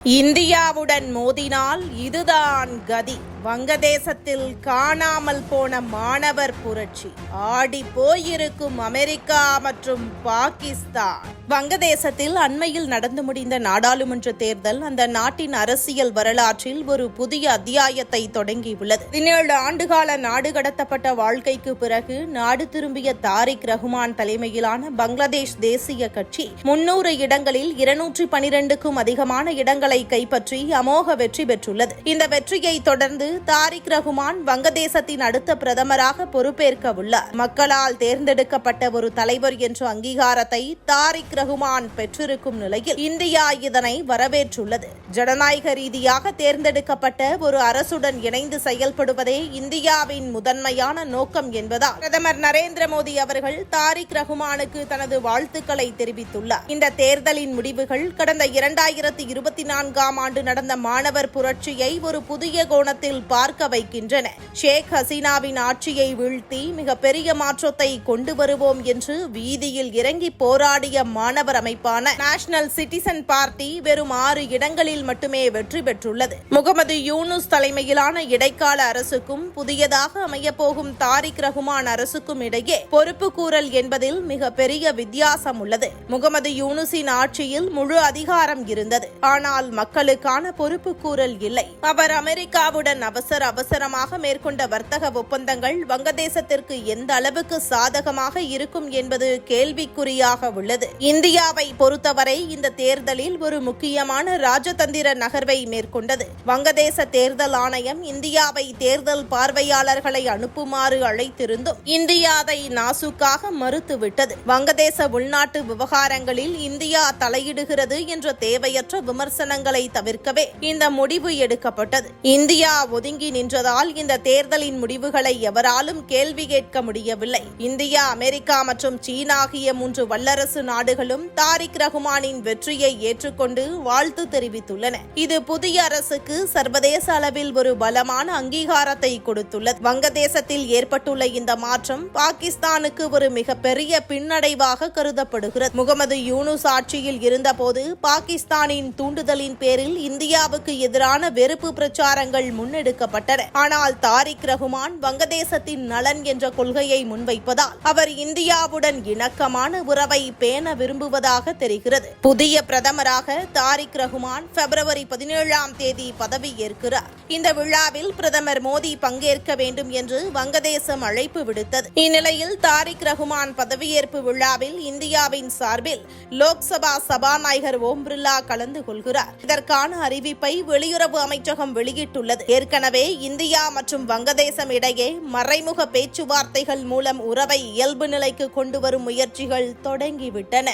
இந்தியாவுடன் மோதினால் இதுதான் கதி. வங்கதேசத்தில் காணாமல் போன மாணவர் புரட்சி. ஆடி போயிருக்கும் அமெரிக்கா மற்றும் பாகிஸ்தான். வங்கதேசத்தில் அண்மையில் நடந்து முடிந்த நாடாளுமன்ற தேர்தல் அந்த நாட்டின் அரசியல் வரலாற்றில் ஒரு புதிய அத்தியாயத்தை தொடங்கியுள்ளது. 17 ஆண்டுகால நாடு கடத்தப்பட்ட வாழ்க்கைக்கு பிறகு நாடு திரும்பிய தாரிக் ரஹ்மான் தலைமையிலான பங்களாதேஷ் தேசிய கட்சி 300 இடங்களில் 212க்கும் அதிகமான இடங்களை கைப்பற்றி அமோக வெற்றி பெற்றுள்ளது. இந்த வெற்றியை தொடர்ந்து தாரிக் ரஹ்மான் வங்கதேசத்தின் அடுத்த பிரதமராக பொறுப்பேற்க உள்ளார். மக்களால் தேர்ந்தெடுக்கப்பட்ட ஒரு தலைவர் என்ற அங்கீகாரத்தை தாரிக் ரஹ்மான் பெற்றிருக்கும் நிலையில் இந்தியா இதனை வரவேற்றுள்ளது. ஜனநாயக ரீதியாக தேர்ந்தெடுக்கப்பட்ட ஒரு அரசுடன் இணைந்து செயல்படுவதே இந்தியாவின் முதன்மையான நோக்கம் என்பதால் பிரதமர் நரேந்திர மோடி அவர்கள் தாரிக் ரஹ்மானுக்கு தனது வாழ்த்துக்களை தெரிவித்துள்ளார். இந்த தேர்தலின் முடிவுகள் கடந்த 2024ஆம் ஆண்டு நடந்த மாணவர் புரட்சியை ஒரு புதிய கோணத்தில் பார்க்க வைக்கின்றன. ஷேக் ஹசீனாவின் ஆட்சியை வீழ்த்தி மிகப்பெரிய மாற்றத்தை கொண்டு வருவோம் என்று வீதியில் இறங்கி போராடிய மாணவர் அமைப்பான நேஷனல் சிட்டிசன் பார்ட்டி வெறும் 6 இடங்களில் மட்டுமே வெற்றி பெற்றுள்ளது. முகமது யூனுஸ் தலைமையிலான இடைக்கால அரசுக்கும் புதியதாக அமையப்போகும் தாரிக் ரஹ்மான் அரசுக்கும் இடையே பொறுப்புக்கூறல் என்பதில் மிகப்பெரிய வித்தியாசம் உள்ளது. முகமது யூனுஸின் ஆட்சியில் முழு அதிகாரம் இருந்தது. ஆனால் மக்களுக்கான பொறுப்புக்கூறல் இல்லை. அவர் அமெரிக்காவுடன் அவசரமாக மேற்கொண்ட வர்த்தக ஒப்பந்தங்கள் வங்கதேசத்திற்கு எந்த அளவுக்கு சாதகமாக இருக்கும் என்பது கேள்விக்குறியாக உள்ளது. இந்தியாவை பொறுத்தவரை இந்த தேர்தலில் ஒரு முக்கியமான ராஜதந்திர நகர்வை மேற்கொண்டது. வங்கதேச தேர்தல் ஆணையம் இந்தியாவை தேர்தல் பார்வையாளர்களை அனுப்புமாறு அழைத்திருந்தும் இந்தியா அதை நாசுக்காக மறுத்துவிட்டது. வங்கதேச உள்நாட்டு விவகாரங்களில் இந்தியா தலையிடுகிறது என்ற தேவையற்ற விமர்சனங்களை தவிர்க்கவே இந்த முடிவு எடுக்கப்பட்டது. இந்தியா ஒதுங்கி நின்றதால் இந்த தேர்தலின் முடிவுகளை எவராலும் கேள்வி கேட்க முடியவில்லை. இந்தியா, அமெரிக்கா மற்றும் சீனா ஆகிய 3 வல்லரசு நாடுகளும் தாரிக் ரஹ்மானின் வெற்றியை ஏற்றுக்கொண்டு வாழ்த்து தெரிவித்துள்ளன. இது புதிய அரசுக்கு சர்வதேச அளவில் ஒரு பலமான அங்கீகாரத்தை கொடுத்துள்ளது. வங்கதேசத்தில் ஏற்பட்டுள்ள இந்த மாற்றம் பாகிஸ்தானுக்கு ஒரு மிகப்பெரிய பின்னடைவாக கருதப்படுகிறது. முகமது யூனுஸ் ஆட்சியில் இருந்தபோது பாகிஸ்தானின் தூண்டுதலின் பேரில் இந்தியாவுக்கு எதிரான வெறுப்பு பிரச்சாரங்கள் முன்னெடுக்கப்பட்டன. ஆனால் தாரிக் ரஹ்மான் வங்கதேசத்தின் நலன் என்ற கொள்கையை முன்வைப்பதால் அவர் இந்தியாவுடன் இணக்கமான உறவை பேண விரும்புவதாக தெரிகிறது. புதிய பிரதமராக தாரிக் ரஹ்மான் பிப்ரவரி 17ஆம் தேதி பதவியேற்கிறார். இந்த விழாவில் பிரதமர் மோடி பங்கேற்க வேண்டும் என்று வங்கதேசம் அழைப்பு விடுத்தது. இந்நிலையில் தாரிக் ரஹ்மான் பதவியேற்பு விழாவில் இந்தியாவின் சார்பில் லோக்சபா சபாநாயகர் ஓம் பிர்லா கலந்து கொள்கிறார். இதற்கான அறிவிப்பை வெளியுறவு அமைச்சகம் வெளியிட்டுள்ளது. ஏற்கனவே இந்தியா மற்றும் வங்கதேசம் இடையே மறைமுக பேச்சுவார்த்தைகள் மூலம் உறவை இயல்பு நிலைக்கு கொண்டு வரும் முயற்சிகள் தொடங்கிவிட்டன.